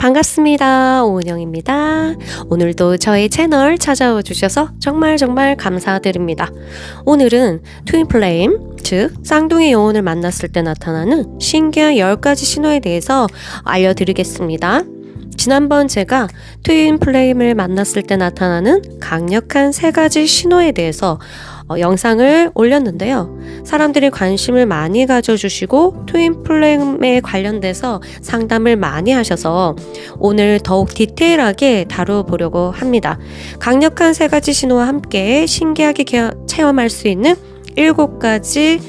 반갑습니다. 오은영입니다. 오늘도 저의 채널 찾아와 주셔서 정말 감사드립니다. 오늘은 트윈 플레임, 즉 쌍둥이 영혼을 만났을 때 나타나는 신기한 10가지 신호에 대해서 알려드리겠습니다. 지난번 제가 트윈 플레임을 만났을 때 나타나는 강력한 3가지 신호에 대해서 영상을 올렸는데요. 사람들이 관심을 많이 가져주시고 트윈 플레임에 관련돼서 상담을 많이 하셔서 오늘 더욱 디테일하게 다뤄보려고 합니다. 강력한 3가지 신호와 함께 신기하게 체험할 수 있는 7가지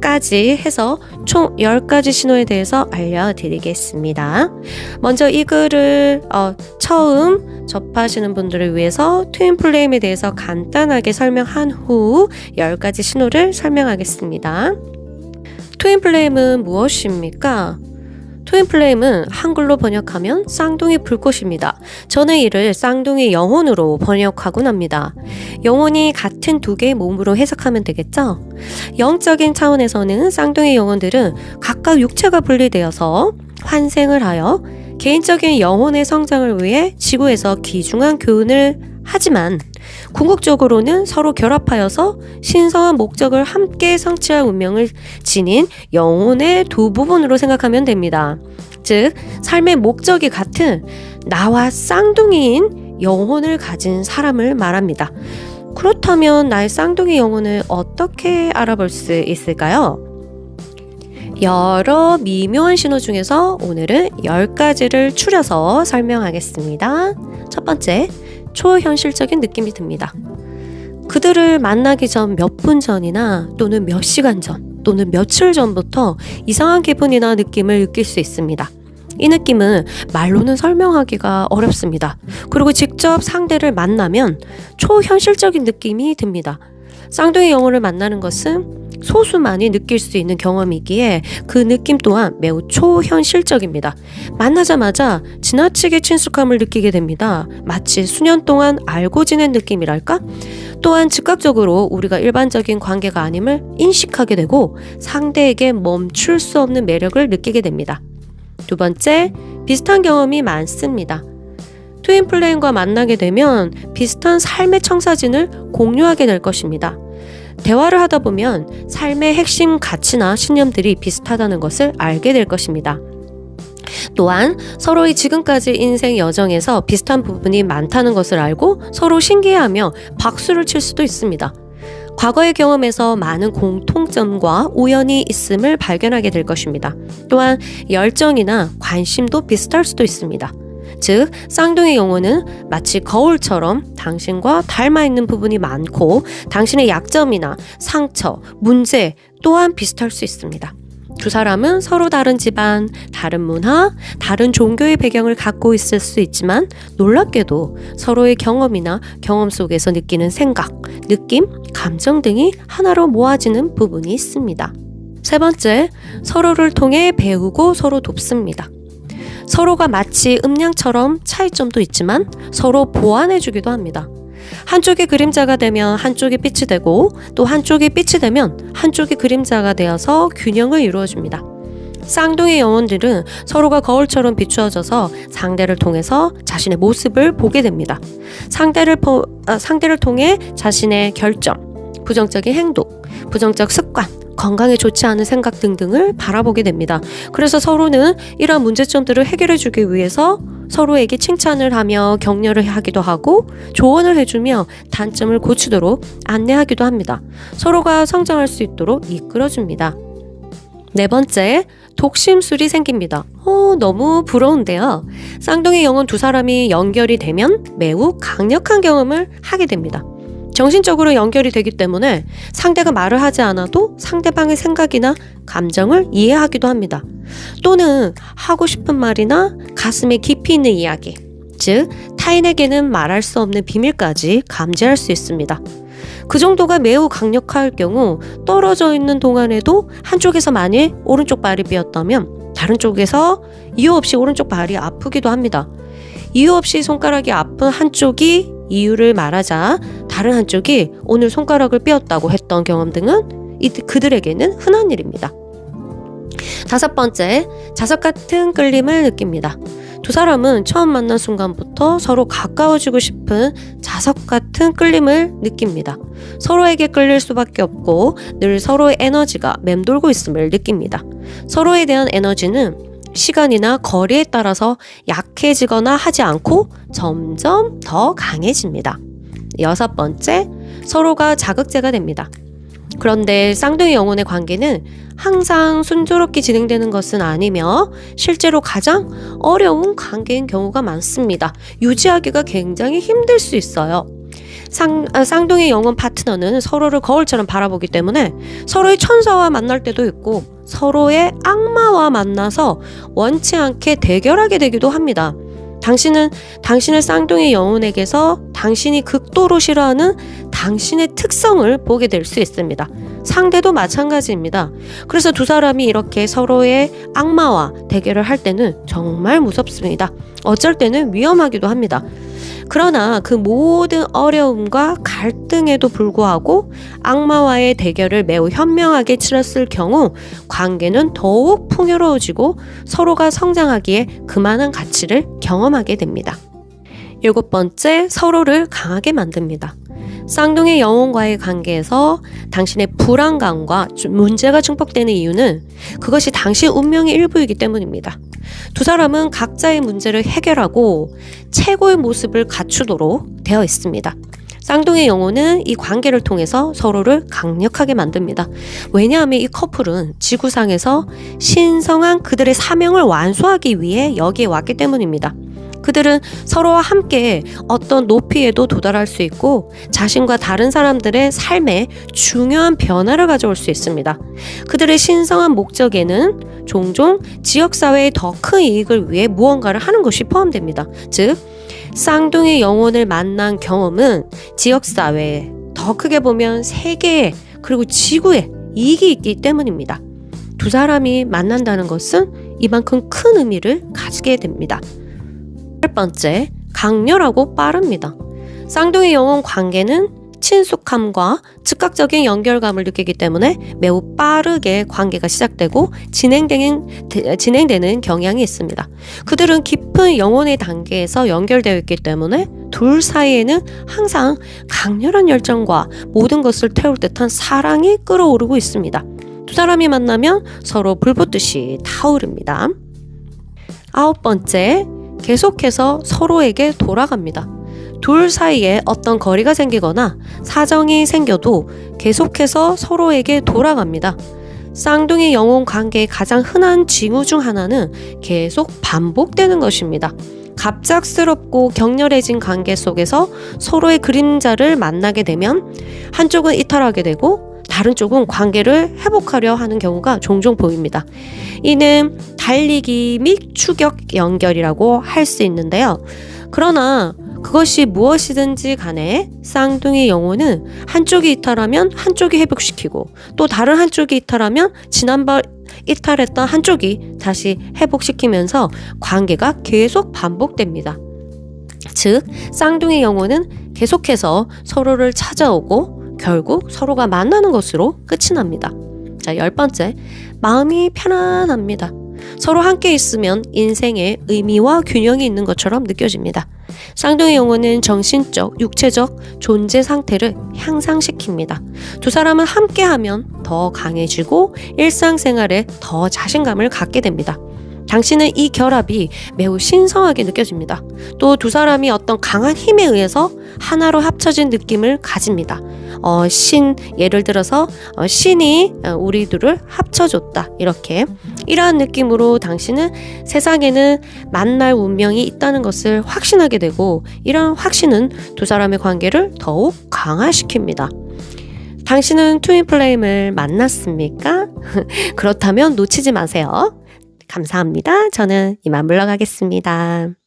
까지 해서 총 10가지 신호에 대해서 알려드리겠습니다. 먼저 이 글을 처음 접하시는 분들을 위해서 트윈 플레임에 대해서 간단하게 설명한 후 10가지 신호를 설명하겠습니다. 트윈 플레임은 무엇입니까? 트윈 플레임은 한글로 번역하면 쌍둥이 불꽃입니다. 저는 이를 쌍둥이 영혼으로 번역하곤 합니다. 영혼이 같은 2개의 몸으로 해석하면 되겠죠? 영적인 차원에서는 쌍둥이 영혼들은 각각 육체가 분리되어서 환생을 하여 개인적인 영혼의 성장을 위해 지구에서 귀중한 교훈을 하지만 궁극적으로는 서로 결합하여서 신성한 목적을 함께 성취할 운명을 지닌 영혼의 2부분으로 생각하면 됩니다. 즉, 삶의 목적이 같은 나와 쌍둥이인 영혼을 가진 사람을 말합니다. 그렇다면 나의 쌍둥이 영혼을 어떻게 알아볼 수 있을까요? 여러 미묘한 신호 중에서 오늘은 10가지를 추려서 설명하겠습니다. 첫 번째, 초현실적인 느낌이 듭니다. 그들을 만나기 전 몇 분 전이나 또는 몇 시간 전 또는 며칠 전부터 이상한 기분이나 느낌을 느낄 수 있습니다. 이 느낌은 말로는 설명하기가 어렵습니다. 그리고 직접 상대를 만나면 초현실적인 느낌이 듭니다. 쌍둥이 영혼을 만나는 것은 소수만이 느낄 수 있는 경험이기에 그 느낌 또한 매우 초현실적입니다. 만나자마자 지나치게 친숙함을 느끼게 됩니다. 마치 수년 동안 알고 지낸 느낌이랄까? 또한 즉각적으로 우리가 일반적인 관계가 아님을 인식하게 되고 상대에게 멈출 수 없는 매력을 느끼게 됩니다. 두 번째, 비슷한 경험이 많습니다. 트윈 플레임과 만나게 되면 비슷한 삶의 청사진을 공유하게 될 것입니다. 대화를 하다 보면 삶의 핵심 가치나 신념들이 비슷하다는 것을 알게 될 것입니다. 또한 서로의 지금까지 인생 여정에서 비슷한 부분이 많다는 것을 알고 서로 신기해하며 박수를 칠 수도 있습니다. 과거의 경험에서 많은 공통점과 우연이 있음을 발견하게 될 것입니다. 또한 열정이나 관심도 비슷할 수도 있습니다. 즉, 쌍둥이 영혼은 마치 거울처럼 당신과 닮아 있는 부분이 많고 당신의 약점이나 상처, 문제 또한 비슷할 수 있습니다. 두 사람은 서로 다른 집안, 다른 문화, 다른 종교의 배경을 갖고 있을 수 있지만 놀랍게도 서로의 경험이나 경험 속에서 느끼는 생각, 느낌, 감정 등이 하나로 모아지는 부분이 있습니다. 세 번째, 서로를 통해 배우고 서로 돕습니다. 서로가 마치 음량처럼 차이점도 있지만 서로 보완해주기도 합니다. 한쪽이 그림자가 되면 한쪽이 빛이 되고 또 한쪽이 빛이 되면 한쪽이 그림자가 되어서 균형을 이루어줍니다. 쌍둥이 영혼들은 서로가 거울처럼 비추어져서 상대를 통해서 자신의 모습을 보게 됩니다. 상대를 통해 자신의 결정, 부정적인 행동, 부정적 습관, 건강에 좋지 않은 생각 등등을 바라보게 됩니다. 그래서 서로는 이러한 문제점들을 해결해주기 위해서 서로에게 칭찬을 하며 격려를 하기도 하고 조언을 해주며 단점을 고치도록 안내하기도 합니다. 서로가 성장할 수 있도록 이끌어줍니다. 네 번째, 독심술이 생깁니다. 너무 부러운데요. 쌍둥이 영혼 2사람이 연결이 되면 매우 강력한 경험을 하게 됩니다. 정신적으로 연결이 되기 때문에 상대가 말을 하지 않아도 상대방의 생각이나 감정을 이해하기도 합니다. 또는 하고 싶은 말이나 가슴에 깊이 있는 이야기, 즉 타인에게는 말할 수 없는 비밀까지 감지할 수 있습니다. 그 정도가 매우 강력할 경우 떨어져 있는 동안에도 한쪽에서 만일 오른쪽 발이 삐었다면 다른 쪽에서 이유 없이 오른쪽 발이 아프기도 합니다. 이유 없이 손가락이 아픈 한쪽이 이유를 말하자 다른 한쪽이 오늘 손가락을 삐었다고 했던 경험 등은 그들에게는 흔한 일입니다. 5번째, 자석 같은 끌림을 느낍니다. 두 사람은 처음 만난 순간부터 서로 가까워지고 싶은 자석 같은 끌림을 느낍니다. 서로에게 끌릴 수밖에 없고 늘 서로의 에너지가 맴돌고 있음을 느낍니다. 서로에 대한 에너지는 시간이나 거리에 따라서 약해지거나 하지 않고 점점 더 강해집니다. 6번째, 서로가 자극제가 됩니다. 그런데 쌍둥이 영혼의 관계는 항상 순조롭게 진행되는 것은 아니며 실제로 가장 어려운 관계인 경우가 많습니다. 유지하기가 굉장히 힘들 수 있어요. 쌍둥이 영혼 파트너는 서로를 거울처럼 바라보기 때문에 서로의 천사와 만날 때도 있고 서로의 악마와 만나서 원치 않게 대결하게 되기도 합니다. 당신은 당신의 쌍둥이 영혼에게서 당신이 극도로 싫어하는 당신의 특성을 보게 될 수 있습니다. 상대도 마찬가지입니다. 그래서 두 사람이 이렇게 서로의 악마와 대결을 할 때는 정말 무섭습니다. 어쩔 때는 위험하기도 합니다. 그러나 그 모든 어려움과 갈등에도 불구하고 악마와의 대결을 매우 현명하게 치렀을 경우 관계는 더욱 풍요로워지고 서로가 성장하기에 그만한 가치를 경험하게 됩니다. 7번째, 서로를 강하게 만듭니다. 쌍둥이 영혼과의 관계에서 당신의 불안감과 문제가 증폭되는 이유는 그것이 당신 운명의 일부이기 때문입니다. 두 사람은 각자의 문제를 해결하고 최고의 모습을 갖추도록 되어 있습니다. 쌍둥이 영혼은 이 관계를 통해서 서로를 강력하게 만듭니다. 왜냐하면 이 커플은 지구상에서 신성한 그들의 사명을 완수하기 위해 여기에 왔기 때문입니다. 그들은 서로와 함께 어떤 높이에도 도달할 수 있고 자신과 다른 사람들의 삶에 중요한 변화를 가져올 수 있습니다. 그들의 신성한 목적에는 종종 지역사회의 더 큰 이익을 위해 무언가를 하는 것이 포함됩니다. 즉, 쌍둥이 영혼을 만난 경험은 지역사회에, 더 크게 보면 세계에, 그리고 지구에 이익이 있기 때문입니다. 두 사람이 만난다는 것은 이만큼 큰 의미를 가지게 됩니다. 8번째, 강렬하고 빠릅니다. 쌍둥이 영혼 관계는 친숙함과 즉각적인 연결감을 느끼기 때문에 매우 빠르게 관계가 시작되고 진행되는 경향이 있습니다. 그들은 깊은 영혼의 단계에서 연결되어 있기 때문에 둘 사이에는 항상 강렬한 열정과 모든 것을 태울 듯한 사랑이 끓어오르고 있습니다. 두 사람이 만나면 서로 불붙듯이 타오릅니다. 9번째, 계속해서 서로에게 돌아갑니다. 둘 사이에 어떤 거리가 생기거나 사정이 생겨도 계속해서 서로에게 돌아갑니다. 쌍둥이 영혼 관계의 가장 흔한 징후 중 하나는 계속 반복되는 것입니다. 갑작스럽고 격렬해진 관계 속에서 서로의 그림자를 만나게 되면 한쪽은 이탈하게 되고 다른 쪽은 관계를 회복하려 하는 경우가 종종 보입니다. 이는 달리기 및 추격 연결이라고 할 수 있는데요. 그러나 그것이 무엇이든지 간에 쌍둥이 영혼은 한쪽이 이탈하면 한쪽이 회복시키고 또 다른 한쪽이 이탈하면 지난번 이탈했던 한쪽이 다시 회복시키면서 관계가 계속 반복됩니다. 즉, 쌍둥이 영혼은 계속해서 서로를 찾아오고 결국 서로가 만나는 것으로 끝이 납니다. 자, 10번째, 마음이 편안합니다. 서로 함께 있으면 인생에 의미와 균형이 있는 것처럼 느껴집니다. 쌍둥이 영혼은 정신적, 육체적 존재 상태를 향상시킵니다. 두 사람은 함께하면 더 강해지고 일상생활에 더 자신감을 갖게 됩니다. 당신은 이 결합이 매우 신성하게 느껴집니다. 또 두 사람이 어떤 강한 힘에 의해서 하나로 합쳐진 느낌을 가집니다. 예를 들어서 신이 우리 둘을 합쳐줬다, 이렇게 이러한 느낌으로 당신은 세상에는 만날 운명이 있다는 것을 확신하게 되고 이러한 확신은 두 사람의 관계를 더욱 강화시킵니다. 당신은 트윈 플레임을 만났습니까? 그렇다면 놓치지 마세요. 감사합니다. 저는 이만 물러가겠습니다.